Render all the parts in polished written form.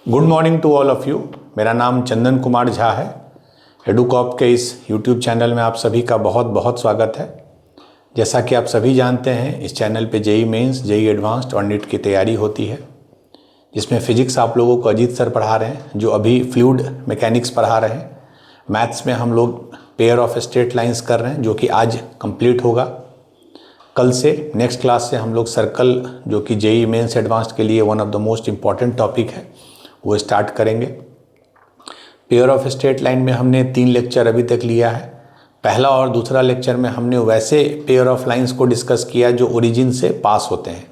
Good morning to all of you. मेरा नाम चंदन कुमार झा है। एडुकॉप के इस यूट्यूब चैनल में आप सभी का बहुत बहुत स्वागत है। जैसा कि आप सभी जानते हैं, इस चैनल पे जेई मेंस, जेई एडवांस्ड और नीट की तैयारी होती है, जिसमें फिजिक्स आप लोगों को अजीत सर पढ़ा रहे हैं, जो अभी फ्लूइड मैकेनिक्स पढ़ा रहे हैं। मैथ्स में हम लोग पेयर ऑफ स्ट्रेट लाइंस कर रहे हैं, जो कि आज कंप्लीट होगा। कल से नेक्स्ट क्लास से हम लोग सर्कल, जो कि जेई मेंस एडवांस्ड के लिए one of the most important topic है, वो स्टार्ट करेंगे। पेयर ऑफ स्ट्रेट लाइन में हमने 3 लेक्चर अभी तक लिया है। पहला और दूसरा लेक्चर में हमने वैसे पेयर ऑफ लाइंस को डिस्कस किया जो ओरिजिन से पास होते हैं,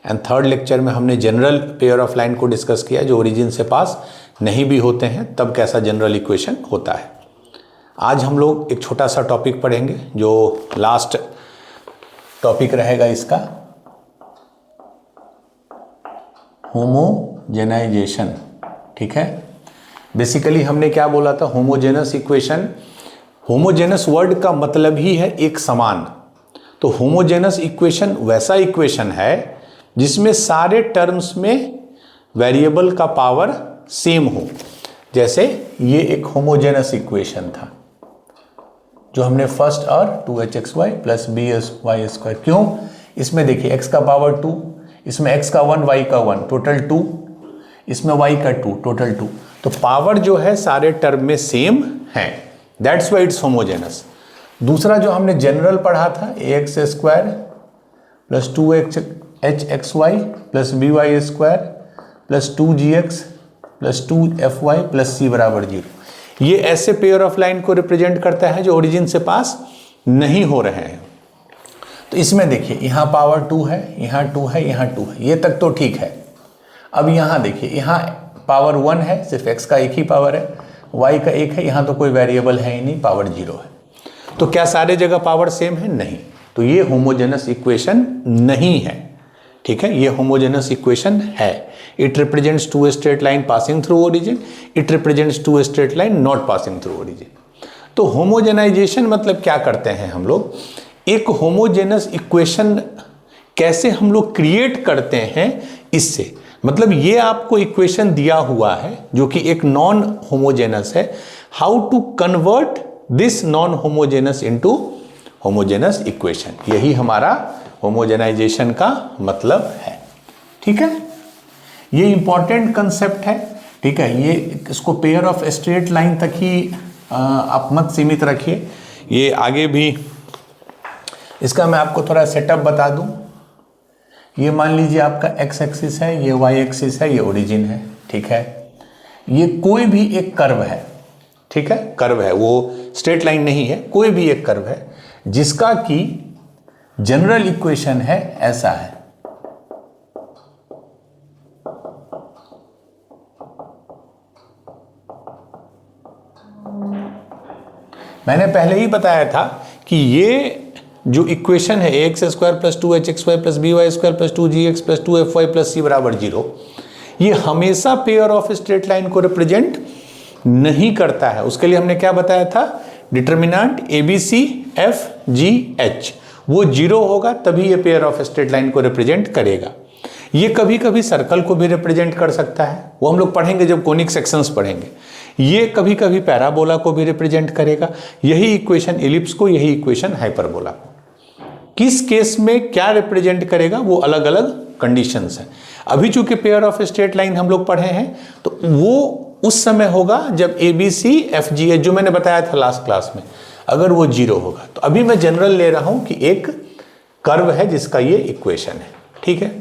एंड थर्ड लेक्चर में हमने जनरल पेयर ऑफ लाइन को डिस्कस किया जो ओरिजिन से पास नहीं भी होते हैं, तब कैसा जनरल इक्वेशन होता है। आज हम लोग एक छोटा सा टॉपिक पढ़ेंगे जो लास्ट टॉपिक रहेगा इसका, होमोजेनाइजेशन। ठीक है, बेसिकली हमने क्या बोला था, होमोजेनस इक्वेशन। होमोजेनस वर्ड का मतलब ही है एक समान। तो होमोजेनस इक्वेशन वैसा इक्वेशन है जिसमें सारे टर्म्स में वेरिएबल का पावर सेम हो। जैसे ये एक होमोजेनस इक्वेशन था जो हमने फर्स्ट और 2hxy प्लस by² क्यों, इसमें देखिए x का पावर 2, इसमें x का 1, y का 1, टोटल 2, इसमें y का 2, टोटल 2। तो पावर जो है सारे टर्म में सेम है, दैट्स वाई इट्स होमोजेनस। दूसरा जो हमने जनरल पढ़ा था, ax² plus 2hxy plus by² plus 2gx plus 2fy plus c बराबर 0। ये ऐसे पेयर ऑफ लाइन को रिप्रेजेंट करता है जो ओरिजिन से पास नहीं हो रहे हैं। तो इसमें देखिए यहाँ पावर 2 है, यहाँ 2 है, यहाँ 2 है, ये तक तो ठीक है। अब यहाँ देखिए, यहाँ पावर 1 है, सिर्फ x का एक ही पावर है, y का 1 है, यहाँ तो कोई वेरिएबल है ही नहीं, पावर 0 है। तो क्या सारे जगह पावर सेम है? नहीं। तो ये होमोजेनस इक्वेशन नहीं है। ठीक है, ये होमोजेनस इक्वेशन है। It represents 2 straight line passing through origin, it represents 2 straight line not passing through origin. तो होमोजेनाइजेशन मतलब क्या करते हैं हम लोग, एक होमोजेनस इक्वेशन कैसे हम लोग क्रिएट करते हैं इससे। मतलब ये आपको इक्वेशन दिया हुआ है जो कि एक नॉन होमोजेनस है, how to convert this non homogeneous into homogeneous equation. यही हमारा होमोजेनाइजेशन का मतलब है। ठीक है, ये इंपॉर्टेंट कंसेप्ट है। ठीक है, ये इसको पेयर ऑफ स्ट्रेट लाइन तक ही आप मत सीमित रखिए, ये आगे भी इसका मैं आपको थोड़ा सेटअप बता दूं। ये मान लीजिए आपका x एक्सिस है, ये y एक्सिस है, ये ओरिजिन है। ठीक है, ये कोई भी एक कर्व है। ठीक है, कर्व है, वो स्ट्रेट लाइन नहीं है, कोई भी एक कर्व है जिसका कि जनरल इक्वेशन है ऐसा है। मैंने पहले ही बताया था कि ये जो इक्वेशन है ax² plus 2hxy plus by² plus 2gx plus 2fy plus c बराबर 0, ये हमेशा पेयर ऑफ स्ट्रेट लाइन को रिप्रेजेंट नहीं करता है। उसके लिए हमने क्या बताया था, डिटर्मिनेंट abc fgh वो 0 होगा तभी ये पेयर ऑफ स्ट्रेट लाइन को रिप्रेजेंट करेगा। ये कभी कभी सर्कल को भी रिप्रेजेंट कर सकता है, वो हम लोग पढ़ेंगे जब कोनिक सेक्शंस पढ़ेंगे। ये कभी कभी पैराबोला को भी रिप्रेजेंट करेगा, यही इक्वेशन इलिप्स को, यही इक्वेशन हाइपरबोला को। किस केस में क्या रिप्रेजेंट करेगा वो अलग अलग कंडीशंस हैं। अभी चूंकि पेयर ऑफ स्ट्रेट लाइन हम लोग पढ़े हैं तो वो उस समय होगा जब abc fgh जो मैंने बताया था लास्ट क्लास में, अगर वो 0 होगा। तो अभी मैं जनरल ले रहा हूं कि एक कर्व है जिसका ये इक्वेशन है। ठीक है,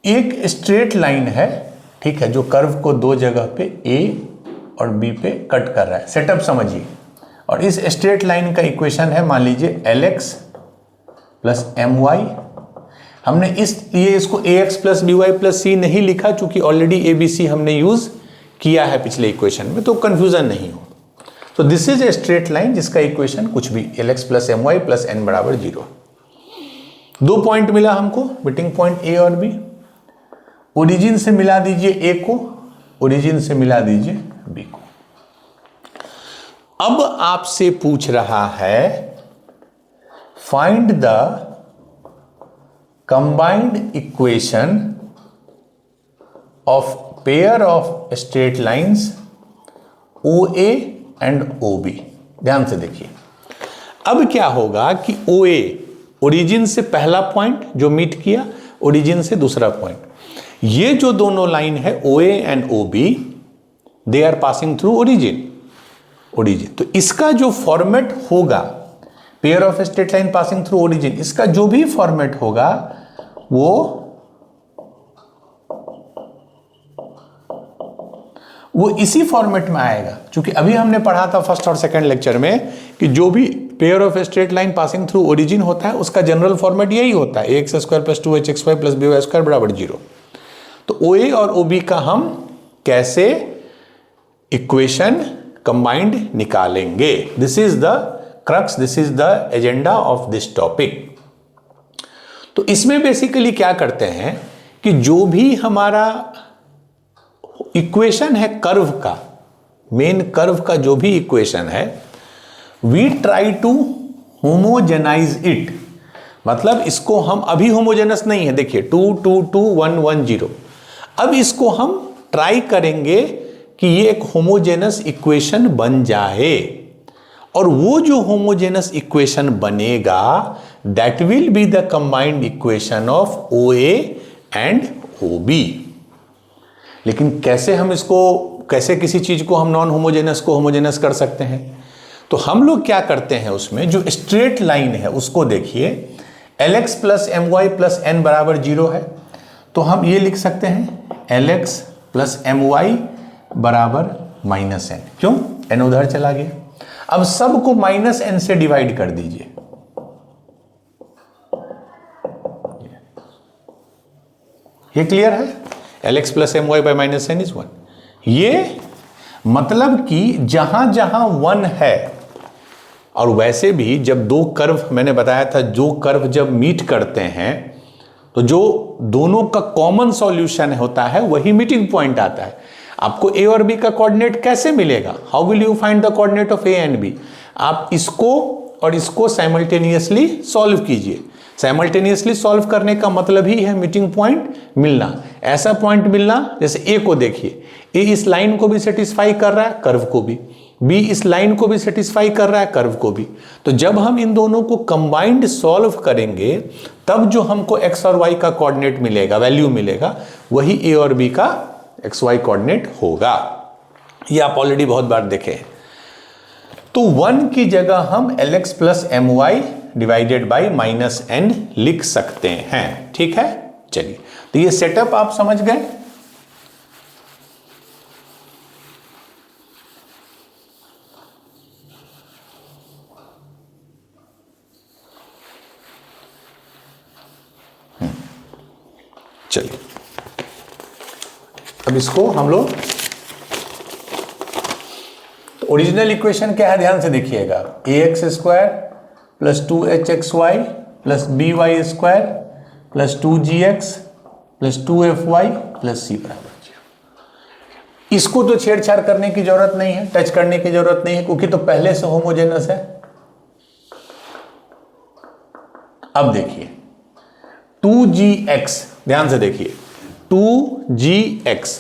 एक स्ट्रेट लाइन है, ठीक है, जो कर्व को 2 जगह पे A और B पे कट कर रहा है। सेटअप समझिए, और इस स्ट्रेट लाइन का इक्वेशन है मान लीजिए lx प्लस my। हमने इसलिए इसको ax plus by plus c नहीं लिखा चूंकि ऑलरेडी abc हमने यूज किया है पिछले इक्वेशन में, तो कंफ्यूजन नहीं हो। तो this is a straight line जिसका इक्वेशन कुछ भी lx plus my plus n बराबर 0। 2 पॉइंट मिला हमको, मीटिंग पॉइंट a और b। ओरिजिन से मिला दीजिए a को, ओरिजिन से मिला दीजिए b को। अब आपसे पूछ रहा है find the combined equation of pair of straight lines OA and OB। ध्यान से देखिए, अब क्या होगा कि OA ओरिजिन से पहला पॉइंट जो मीट किया, ओरिजिन से दूसरा पॉइंट, ये जो दोनों लाइन है OA and OB, they are passing through origin. तो इसका जो फॉर्मेट होगा, pair of straight line passing through origin, इसका जो भी फॉर्मेट होगा वो इसी फॉर्मेट में आएगा। क्योंकि अभी हमने पढ़ा था फर्स्ट और सेकंड लेक्चर में कि जो भी pair of straight line passing through origin होता है उसका जनरल फॉर्मेट यही होता है, ax square plus 2hxy plus by square बराबर 0। तो OA और OB का हम कैसे इक्वेशन कंबाइंड निकालेंगे, this is the crux, this is the agenda of this topic. तो इसमें बेसिकली क्या करते हैं कि जो भी हमारा इक्वेशन है कर्व का, मेन कर्व का जो भी इक्वेशन है, we try to homogenize it. मतलब इसको हम अभी होमोजेनस नहीं है, देखिए 2 2 2 1 1 0। अब इसको हम ट्राई करेंगे कि ये एक होमोजेनस इक्वेशन बन जाए, और वो जो होमोजेनस इक्वेशन बनेगा that will be the combined equation of OA and OB। लेकिन कैसे हम इसको, कैसे किसी चीज को हम नॉन होमोजेनस को होमोजेनस कर सकते हैं? तो हम लोग क्या करते हैं, उसमें जो स्ट्रेट लाइन है उसको देखिए, Lx plus My plus n बराबर 0 है, तो हम ये लिख सकते हैं Lx प्लस My बराबर माइनस n। क्यों? n उधर चला गया। अब सबको माइनस n से डिवाइड कर दीजिए, ये क्लियर है? Lx plus My by minus n is 1। ये मतलब कि जहां जहां 1 है, और वैसे भी जब दो कर्व, मैंने बताया था जो कर्व जब मीट करते हैं तो जो दोनों का कॉमन सॉल्यूशन होता है वही मीटिंग पॉइंट आता है। आपको A और B का कोऑर्डिनेट कैसे मिलेगा? How will you find the coordinate of A and B? आप इसको और इसको साइमल्टेनियसली सॉल्व कीजिए। साइमल्टेनियसली सॉल्व करने का मतलब ही है मीटिंग पॉइंट मिलना। ऐसा पॉइंट मिलना जैसे A को देखिए, A इस लाइन को भी सेटिस्फाई कर रहा है, कर्व को भी, B इस लाइन को भी सेटिस्फाई कर रहा है, कर्व को भी। तो जब हम इन दोनों को कंबाइंड सॉल्व करेंगे तब जो हमको x और y का कोऑर्डिनेट मिलेगा, वैल्यू मिलेगा, वही A और B का XY कोऑर्डिनेट होगा। ये आप ऑलरेडी बहुत बार देखे हैं। तो 1 की जगह हम Lx plus My divided by minus n लिख सकते हैं। ठीक है, चलिए, तो ये सेटअप आप समझ गए। चलिए, अब इसको हम लोग, तो ओरिजिनल इक्वेशन क्या है ध्यान से देखिएगा, ax square plus 2hxy plus by square plus 2gx plus 2fy plus c बराबर 0। इसको तो छेड़छाड़ करने की जरूरत नहीं है, टच करने की जरूरत नहीं है, क्योंकि तो पहले से होमोजेनस है। अब देखिए 2gx, ध्यान से देखिए 2gx,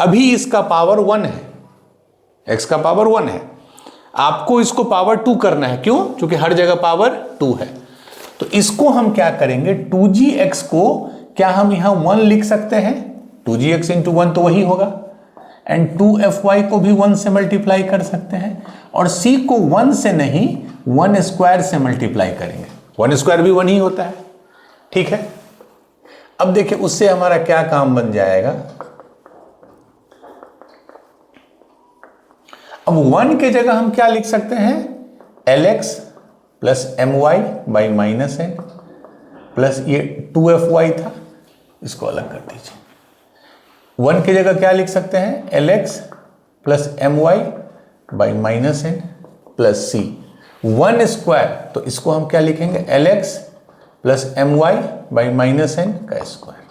अभी इसका पावर 1 है, x का पावर 1 है, आपको इसको पावर 2 करना है। क्यों? क्योंकि हर जगह पावर 2 है। तो इसको हम क्या करेंगे, 2gx को क्या हम यहां 1 लिख सकते हैं? 2gx इंटू 1 तो वही होगा, एंड 2fy को भी 1 से मल्टीप्लाई कर सकते हैं, और c को 1 से नहीं 1 स्क्वायर से मल्टीप्लाई करेंगे। 1 स्क्वायर भी 1 ही होता है। ठीक है, अब देखिए उससे हमारा क्या काम बन जाएगा। अब 1 के जगह हम क्या लिख सकते हैं, Lx plus My by minus n plus ये 2fy था, इसको अलग कर दीजिए। 1 की जगह क्या लिख सकते हैं, Lx plus My by minus n plus c, 1 square, तो इसको हम क्या लिखेंगे, Lx plus My by minus n का स्क्वायर।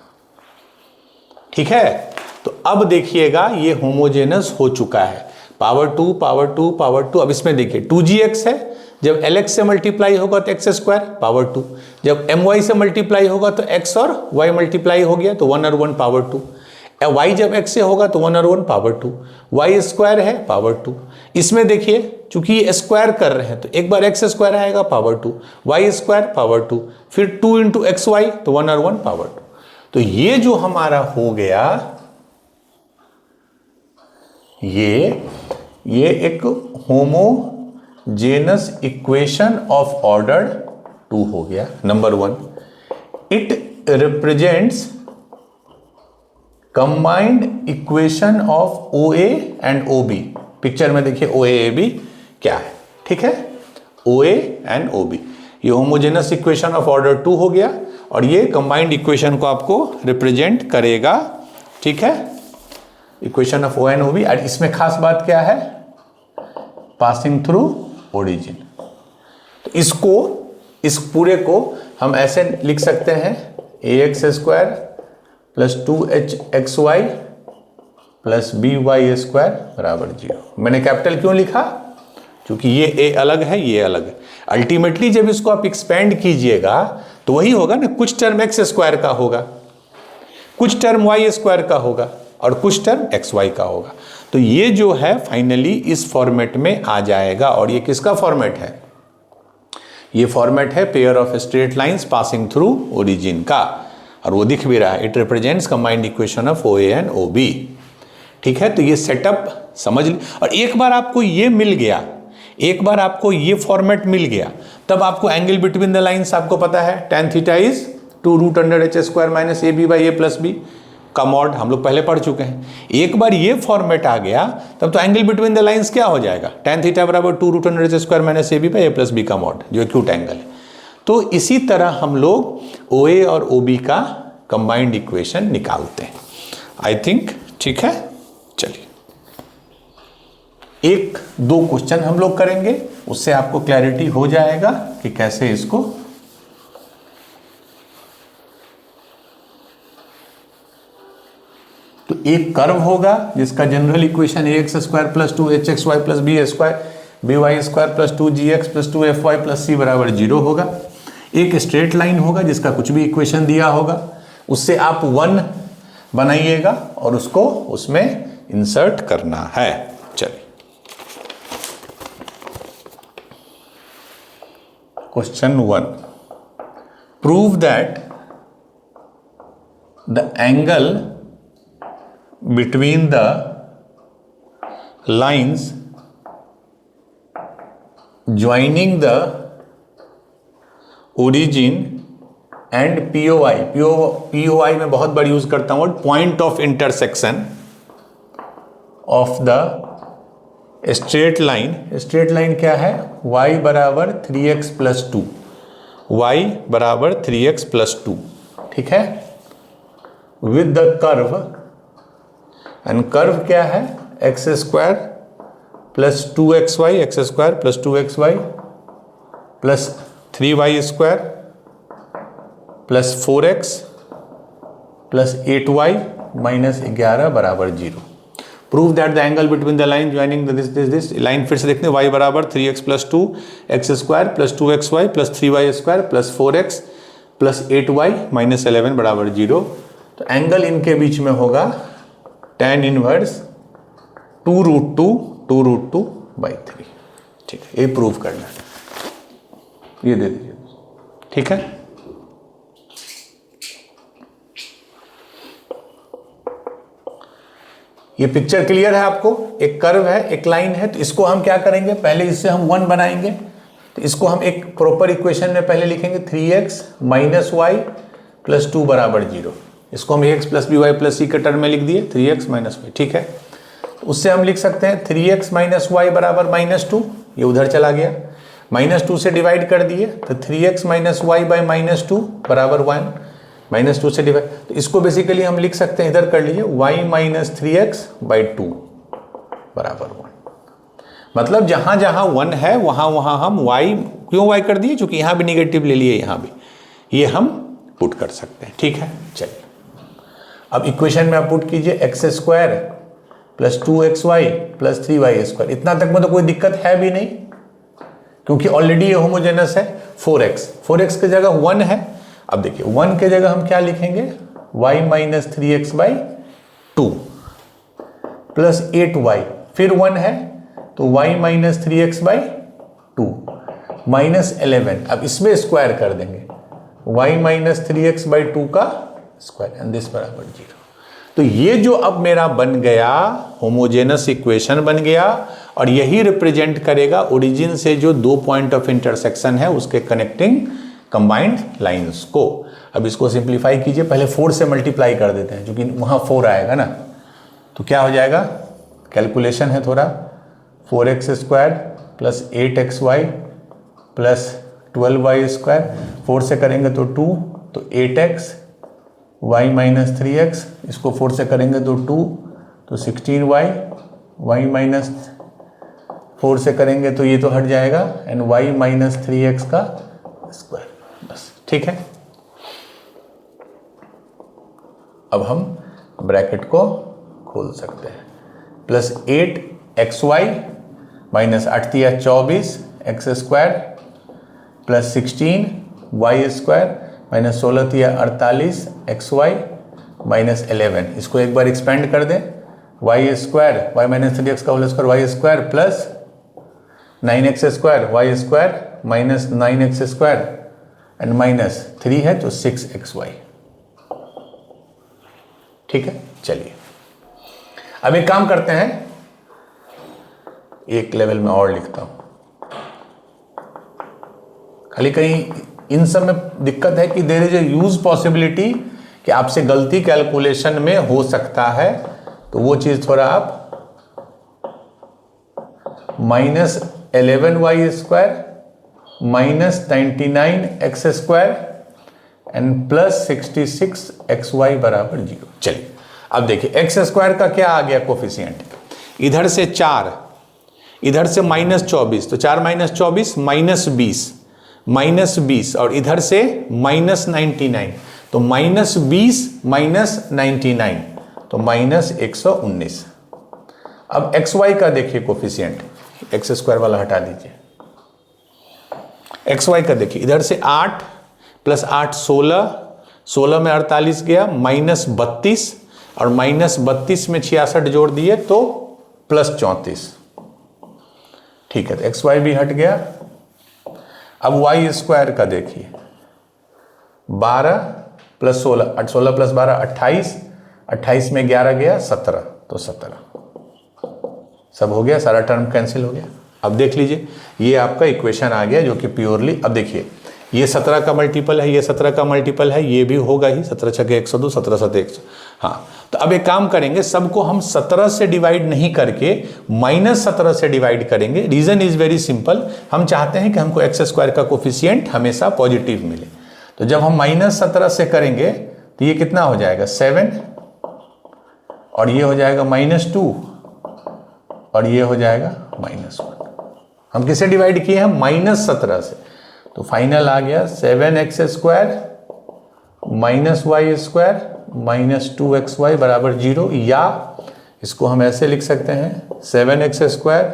ठीक है, तो अब देखिएगा ये होमोजेनस हो चुका है, पावर 2 पावर 2 पावर 2। अब इसमें देखिए 2gx है, जब Lx से मल्टीप्लाई होगा तो x स्क्वायर पावर 2, जब My से मल्टीप्लाई होगा तो x और y मल्टीप्लाई हो गया तो 1 और 1 पावर 2। y जब x से होगा तो 1 और 1 पावर 2, y स्क्वायर है पावर 2। इसमें देखिए चूंकि ये स्क्वायर कर रहे हैं तो एक बार x स्क्वायर आएगा पावर 2, y स्क्वायर पावर 2, फिर 2 इंटू एक्स वाई तो 1 और 1 पावर 2। तो ये जो हमारा हो गया ये एक होमोजेनस इक्वेशन ऑफ ऑर्डर 2 हो गया, number 1। It represents combined equation of OA and OB। Picture में देखिए OA AB क्या है, ठीक है, OA एंड OB। ये होमोजेनस इक्वेशन ऑफ ऑर्डर 2 हो गया और ये कंबाइंड इक्वेशन को आपको रिप्रेजेंट करेगा, ठीक है, equation of OA and OB। और इसमें खास बात क्या है, पासिंग थ्रू ओरिजिन। तो इसको, इस पूरे को हम ऐसे लिख सकते हैं ax square plus 2hxy plus by square बराबर 0। मैंने कैपिटल क्यों लिखा, क्योंकि ये a अलग है, ये अलग है। अल्टीमेटली जब इसको आप एक्सपेंड कीजिएगा तो वही होगा ना, कुछ टर्म x स्क्वायर का होगा, कुछ टर्म y स्क्वायर का होगा और कुछ टर्म xy का होगा। तो ये जो है फाइनली इस फॉर्मेट में आ जाएगा। और ये किसका फॉर्मेट है, ये फॉर्मेट है pair of straight lines passing through origin का, और वो दिख भी रहा है। It represents combined equation of OA and OB, ठीक है। तो ये सेटअप समझ ली। और एक बार आपको ये मिल गया, एक बार आपको ये फॉर्मेट मिल गया, तब आपको एंगल बिटवीन द लाइंस आपको पता है, tan theta is 2√h square minus AB by A plus B का मॉड, हम लोग पहले पढ़ चुके हैं। एक बार ये फॉर्मेट आ गया तब तो एंगल बिटवीन द लाइंस क्या हो जाएगा, tan थीटा बराबर 2√h square minus AB by A plus B का मॉड, जो एक्यूट एंगल है। तो इसी तरह हम लोग OA और OB का कंबाइंड इक्वेशन निकालते हैं, आई थिंक, ठीक है। चलिए एक दो क्वेश्चन हम लोग करेंगे, उससे आपको क्लैरिटी हो जाएगा कि कैसे इसको तो एक कर्व होगा जिसका general equation ax square plus 2hxy plus b square by square plus 2gx plus 2fy plus c बराबर 0 होगा। एक स्ट्रेट लाइन होगा जिसका कुछ भी इक्वेशन दिया होगा, उससे आप 1 बनाइएगा और उसको उसमें इंसर्ट करना है। चलिए question 1, prove that the angle between the lines joining the origin and POI में बहुत बार यूज करता हूँ, point of intersection of the straight line. Straight line क्या है, y बराबर 3x प्लस 2, y बराबर 3x प्लस 2, ठीक है, with the curve, and curve क्या है, x square plus 2xy, x square plus 2xy plus 3y square plus 4x plus 8y minus 11 बराबर 0। Prove that the angle between the line joining this line, फिर से देखते हैं, y बराबर 3x plus 2 x square plus 2xy plus 3y square plus 4x plus 8y minus 11 बराबर 0। तो angle इनके बीच में होगा tan इनवर्स 2√2 बाई 3, ठीक है, ये प्रूव करना है, ये दे दीजिए, ठीक है। ये पिक्चर क्लियर है आपको, एक कर्व है, एक लाइन है, तो इसको हम क्या करेंगे, पहले इससे हम 1 बनाएंगे, तो इसको हम एक प्रॉपर इक्वेशन में पहले लिखेंगे 3x माइनस वाई प्लस 2 बराबर 0। इसको हम ax plus b y plus c के टर्म में लिख दिए 3x माइनस वाई, ठीक है। तो उससे हम लिख सकते हैं 3x माइनस वाई बराबर -2, ये उधर चला गया, -2 से डिवाइड कर दिए तो 3x माइनस वाई बाई -2 बराबर 1, -2 से डिवाइड, तो इसको बेसिकली हम लिख सकते हैं, इधर कर लीजिए y माइनस 3x बाई 2 बराबर 1। मतलब जहां जहां 1 है वहां वहां हम y, क्यों y कर दिए, क्योंकि यहां भी निगेटिव ले लिए, यहां भी, ये हम पुट कर सकते हैं, ठीक है। चलिए अब इक्वेशन में आप पुट कीजिए x square plus 2xy plus 3y square, इतना तक में तो कोई दिक्कत है भी नहीं क्योंकि ऑलरेडी ये होमोजेनस है। 4x की जगह 1 है। अब देखिए 1 के जगह हम क्या लिखेंगे, y minus 3x by 2 plus 8y, फिर 1 है तो y minus 3x by 2 minus 11। अब इसमें स्क्वायर कर देंगे, y माइनस 3x बाई 2 का स्क्वायर एंड दिस बराबर 0। तो ये जो अब मेरा बन गया होमोजेनस इक्वेशन बन गया, और यही रिप्रेजेंट करेगा ओरिजिन से जो 2 पॉइंट ऑफ इंटरसेक्शन है उसके कनेक्टिंग कंबाइंड लाइंस को। अब इसको सिंप्लीफाई कीजिए, पहले 4 से मल्टीप्लाई कर देते हैं क्योंकि वहाँ 4 आएगा ना, तो क्या हो जाएगा, कैलकुलेशन है थोड़ा, 4x square plus 8xy plus 12y square, 4 से करेंगे तो 2, तो 8x y माइनस 3x, इसको 4 से करेंगे तो 2, तो 16y, y माइनस 4 से करेंगे तो ये तो हट जाएगा, एंड y माइनस 3x का स्क्वायर, बस ठीक है। अब हम ब्रैकेट को खोल सकते हैं, प्लस 8xy माइनस 8 या 24 x square plus 16y square minus 16 या 48 xy माइनस 11, इसको एक बार एक्सपेंड कर दें, y square y minus 3x का whole square y square plus 9x square y square minus 9x square and minus 3 है तो 6xy, ठीक है। चलिए अब एक काम करते हैं, एक लेवल में और लिखता हूं, खाली कहीं इन सब में दिक्कत है कि there is a use possibility कि आपसे गलती कैलकुलेशन में हो सकता है, तो वो चीज थोड़ा आप minus 11y square minus 99x square and plus 66xy बराबर 0। चलिए अब देखिए x स्क्वायर का क्या आ गया कोफिशिएंट, इधर से 4, इधर से माइनस 24, तो 4 माइनस 24 माइनस 20 और इधर से माइनस 99, तो माइनस 20 माइनस 99 तो माइनस 119। अब xy का देखिए कोफिशिएंट, x स्क्वायर वाला हटा दीजिए, xy का देखिए, इधर से 8 प्लस 8 16, 16 में 48 गया माइनस 32 और माइनस 32 में 66 जोड़ दिए तो प्लस 34, ठीक है, तो xy भी हट गया। अब y स्क्वायर का देखिए, 12 प्लस 16, 16 प्लस 12 28, 28 में 11 गया 17, तो 17 सब हो गया, सारा टर्म कैंसिल हो गया। अब देख लीजिए ये आपका इक्वेशन आ गया जो कि प्योरली, अब देखिए ये 17 का मल्टीपल है, ये 17 का मल्टीपल है, ये भी होगा ही, 17 छके 102, 17 सते 100। हाँ, तो अब एक काम करेंगे, सबको हम 17 से डिवाइड नहीं करके माइनस 17 से डिवाइड करेंगे। रीजन इज वेरी सिंपल, हम चाहते हैं कि हमको एक्स स्क्वायर का कोफिशिएंट हमेशा पॉजिटिव मिले। तो जब हम माइनस 17 से करेंगे तो ये कितना हो जाएगा 7, और ये हो जाएगा -2, और ये हो जाएगा -1। हम किसे डिवाइड किए हैं, -17 से, तो फाइनल आ गया 7x square minus y square minus 2xy बराबर 0, या इसको हम ऐसे लिख सकते हैं 7x square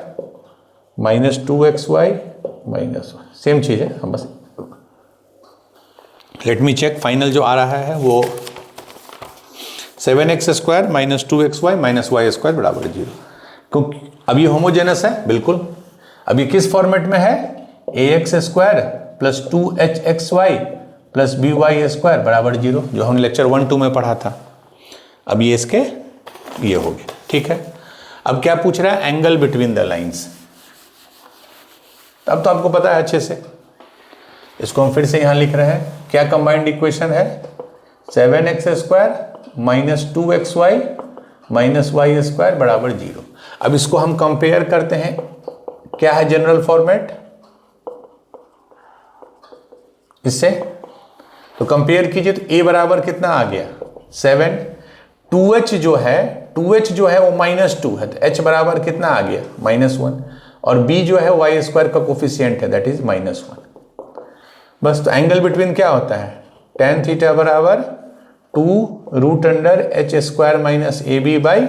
minus 2xy minus 1, same चीज है। हम बस लेट मी चेक, फाइनल जो आ रहा है वो 7x square minus 2xy minus y square बराबर 0, क्योंकि अब ये होमोजेनस है बिल्कुल। अभी किस फॉर्मेट में है, ax square plus 2hxy plus by square बराबर 0, जो हमने लेक्चर 1-2 में पढ़ा था। अब ये इसके ये हो गया, ठीक है। अब क्या पूछ रहा है, एंगल बिटवीन द लाइंस। अब तो आपको पता है अच्छे से, इसको हम फिर से यहां लिख रहे हैं, क्या कंबाइंड इक्वेशन है, 7x square minus 2xy minus y square बराबर 0। अब इसको हम कंपेयर करते हैं, क्या है जनरल फॉर्मेट इससे, तो कंपेयर कीजिए, तो a बराबर कितना आ गया 7, 2h जो है वो -2 है, तो h बराबर कितना आ गया -1, और b जो है y स्क्वायर का कोफिशिएंट है, दैट इज -1। बस, तो एंगल बिटवीन क्या होता है, tan थीटा बराबर 2√h square minus ab by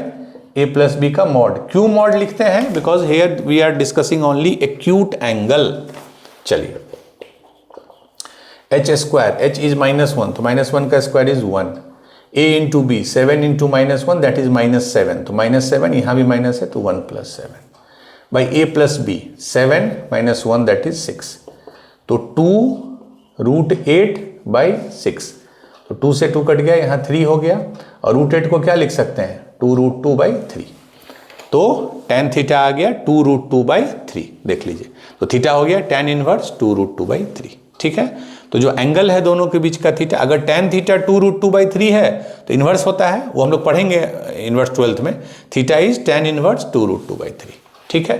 a plus b का मॉड। क्यों मॉड लिखते हैं, because here we are discussing only acute angle. चलिए, h स्क्वायर, h इज -1, तो -1 का square is 1, a into B, 7 into -1 that is -7, तो -7 यहाँ भी माइनस है तो 1 + 7 by a + b, 7 - 1 that is 6, तो 2√8/6, तो 2 से 2 कट गया, यहाँ 3 हो गया, और √8 को क्या लिख सकते हैं 2√2/3, तो tan थीटा आ गया 2√2/3, देख लीजिए, तो थीटा हो गया tan इनवर्स 2√2/3, ठीक है। तो जो एंगल है दोनों के बीच का थीटा, अगर tan थीटा 2√2/3 है तो इन्वर्स होता है, वो हम लोग पढ़ेंगे इन्वर्स 12th में, थीटा इज tan इनवर्स 2√2/3, ठीक है।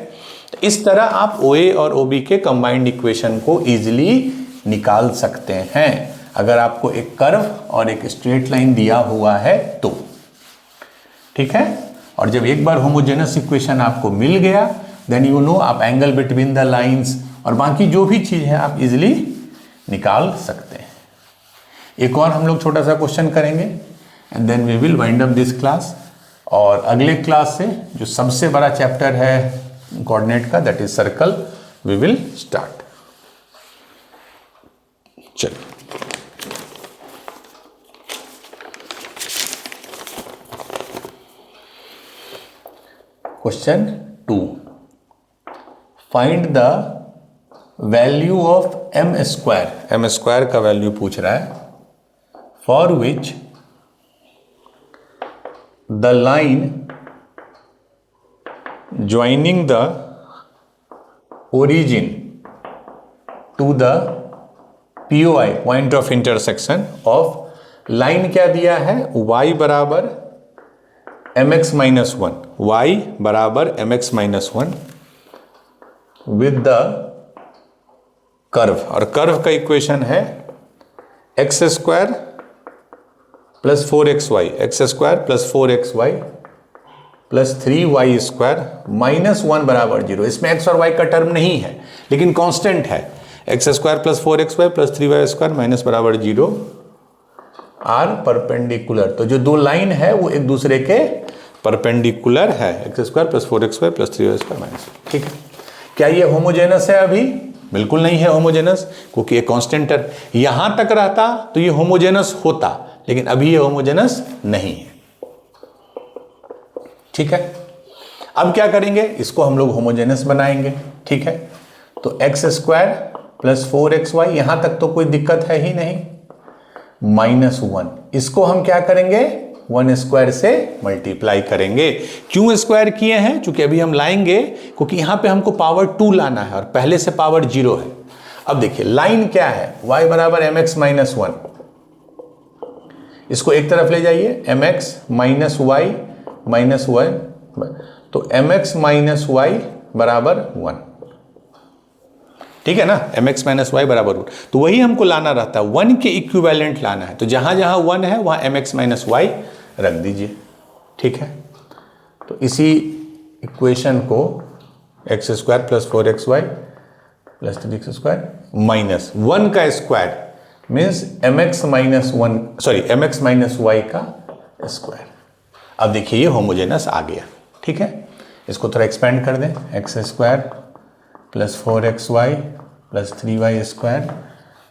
तो इस तरह आप OA और OB के कंबाइंड इक्वेशन को इजीली निकाल सकते हैं अगर आपको एक कर्व और एक स्ट्रेट लाइन दिया हुआ है तो, ठीक है। और जब एक बार होमोजेनस इक्वेशन आपको मिल गया, देन यू नो आप एंगल बिटवीन द लाइंस और बाकी जो भी चीज़ है आप इजीली निकाल सकते हैं। एक और हम लोग छोटा सा क्वेश्चन करेंगे and then we will wind up this class, और अगले क्लास से जो सबसे बड़ा चैप्टर है कोऑर्डिनेट का, that is circle, we will start. चलिए, question 2, find the value of m square का वैल्यू पूछ रहा है, for which the line joining the origin to the POI point of intersection of, line क्या दिया है y बराबर mx - 1, y बराबर mx - 1 विद द कर्व, और कर्व का इक्वेशन है x² + 4xy, x² + 4xy + 3y² - 1 बराबर 0। इसमें x और y का टर्म नहीं है लेकिन कांस्टेंट है, x² + 4xy + 3y² - बराबर 0 आर परपेंडिकुलर, तो जो दो लाइन है वो एक दूसरे के परपेंडिकुलर है, x² + 4xy + 3y², ठीक है। क्या ये होमोजेनस है? अभी बिल्कुल नहीं है होमोजेनस, क्योंकि ये कांस्टेंट है, यहां तक रहता तो ये होमोजेनस होता, लेकिन अभी ये होमोजेनस नहीं है, ठीक है। अब क्या करेंगे, इसको हम लोग होमोजेनस बनाएंगे, ठीक है। तो x² + 4xy, यहां तक तो कोई दिक्कत है ही नहीं, -1, इसको हम क्या करेंगे 1² से मल्टीप्लाई करेंगे। क्यों स्क्वायर किए हैं? क्योंकि अभी हम लाएंगे, क्योंकि यहां पे हमको पावर 2 लाना है और पहले से पावर 0 है। अब देखिए लाइन क्या है, y बराबर mx - 1, इसको एक तरफ ले जाइए, mx - y - 1, तो mx - y बराबर 1, ठीक है ना, mx - y बराबर 1, तो वही हमको लाना रहता है, 1 के इक्विवेलेंट लाना है, तो जहां जहां 1 है वहां mx - y रख दीजिए, ठीक है। तो इसी इक्वेशन को x² + 4xy + 3x² - 1 का स्क्वायर मीन्स mx - y का स्क्वायर। अब देखिए ये होमोजेनस आ गया, ठीक है। इसको थोड़ा एक्सपेंड कर दें, x² + 4xy + 3y²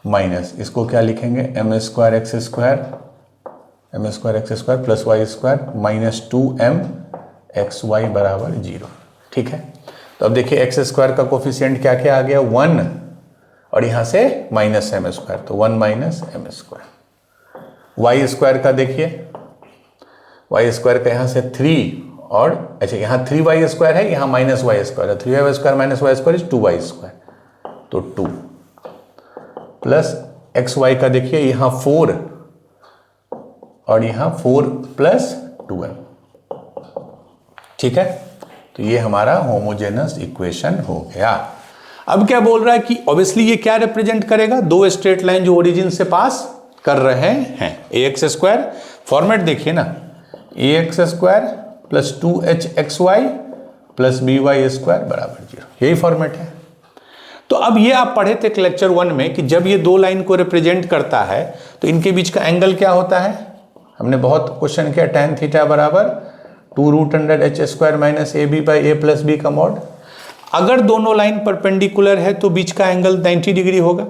माइनस, इसको क्या लिखेंगे m² x² + y² - 2mxy बराबर 0, ठीक है। तो अब देखिए x² का कोफिशिएंट क्या क्या आ गया 1, और यहां से -m², तो 1 - m²। y² का देखिए, y² का यहां से 3, और अच्छा यहाँ 3y² है, यहाँ -y² है, 3y² - y² इज 2y², तो 2 प्लस xy का देखिए यहाँ 4, और यहाँ 4 + 2m, ठीक है। तो ये हमारा होमोजेनस इक्वेशन हो गया। अब क्या बोल रहा है कि ऑब्वियसली ये क्या रिप्रेजेंट करेगा, दो स्ट्रेट लाइन जो ओरिजिन से पास कर रहे हैं, ax², फॉर्मेट देखिए ना, ax² + 2hxy + by² बराबर 0, यही फॉर्मेट है। तो अब ये आप पढ़े थे लेक्चर 1 में कि जब ये दो लाइन को रिप्रेजेंट करता है तो इनके बीच का एंगल क्या होता है, हमने बहुत क्वेश्चन किया, tan थीटा बराबर 2√h² - ab/a + b का मॉड। अगर दोनों लाइन परपेंडिकुलर है तो बीच का एंगल 90 डिग्री होगा,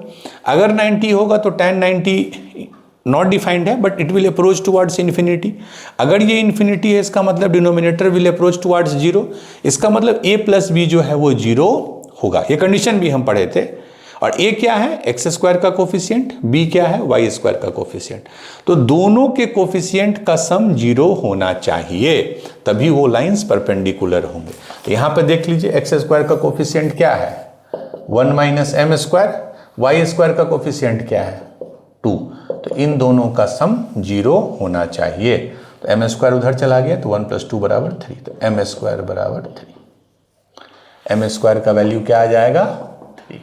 अगर 90 होगा तो tan 90 नॉट डिफाइंड है, but it will approach towards infinity. अगर ये इन्फिनिटी है इसका मतलब denominator will approach towards zero, इसका मतलब a प्लस बी जो है वो जीरो होगा। ये कंडीशन भी हम पढ़े थे। और a क्या है, एक्स स्क्वायर का कोफिशिएंट, b क्या है, वाई स्क्वायर का कोफिशिएंट। तो दोनों के कोफिशिएंट का सम जीरो होना चाहिए, तभी वो लाइंस परपेंडिकुलर होंगे। तो यहां पे देख लीजिए एक्स स्क्वायर का कोफिशिएंट क्या है, 1 minus M square, Y square का कोफिशिएंट क्या है, 2। तो इन दोनों का सम जीरो होना चाहिए। तो एम स्क्वायर उधर चला गया तो 1 + 2 = 3, तो एम स्क्वायर = 3। एम स्क्वायर का वैल्यू क्या आ जाएगा, 3।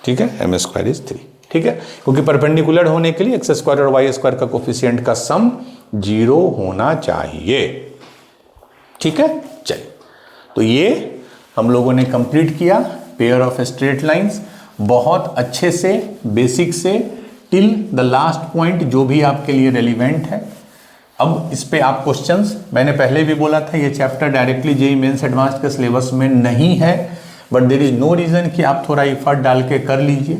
ठीक है, एम स्क्वायर इज 3। ठीक है, क्योंकि परपेंडिकुलर होने के लिए एक्स स्क्वायर और वाई स्क्वायर का कोफिशिएंट का सम जीरो होना चाहिए। ठीक है, चलिए, तो ये हम लोगों ने कंप्लीट किया पेयर ऑफ स्ट्रेट लाइंस, बहुत अच्छे से बेसिक से टिल द लास्ट पॉइंट जो भी आपके लिए रेलिवेंट है। अब इस पे आप क्वेश्चंस, मैंने पहले भी बोला था ये chapter directly JEE mains advanced के सिलेबस में नहीं है, but there is no reason कि आप थोड़ा एफर्ट डाल के कर लीजिए।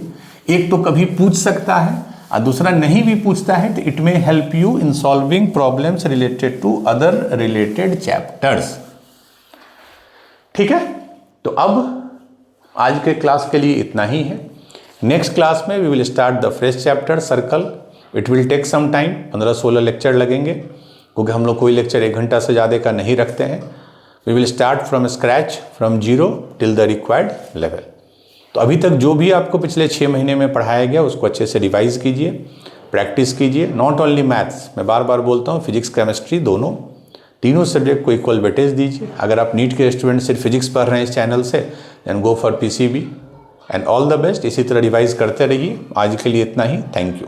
एक तो कभी पूछ सकता है और दूसरा नहीं भी पूछता है, तो it may help you in solving problems related to other related chapters. ठीक है, तो अब आज के क्लास के लिए इतना ही है। नेक्स्ट क्लास में we will start the fresh chapter circle. It will take some time, 15-16 lecture लगेंगे, क्योंकि हम लोग कोई लेक्चर 1 घंटा से ज़्यादा का नहीं रखते हैं। We will start from scratch, from zero till the required level. तो अभी तक जो भी आपको पिछले 6 महीने में पढ़ाया गया उसको अच्छे से रिवाइज कीजिए, प्रैक्टिस कीजिए। नॉट ओनली मैथ्स, मैं बार बार बोलता हूँ, फिजिक्स केमिस्ट्री दोनों, तीनों सब्जेक्ट को इक्वल वेटेज दीजिए। अगर आप नीट के स्टूडेंट सिर्फ फिजिक्स पढ़ रहे हैं इस चैनल से, then go for PCB and all the best. इसी तरह रिवाइज करते रहिए। आज के लिए इतना ही, थैंक यू।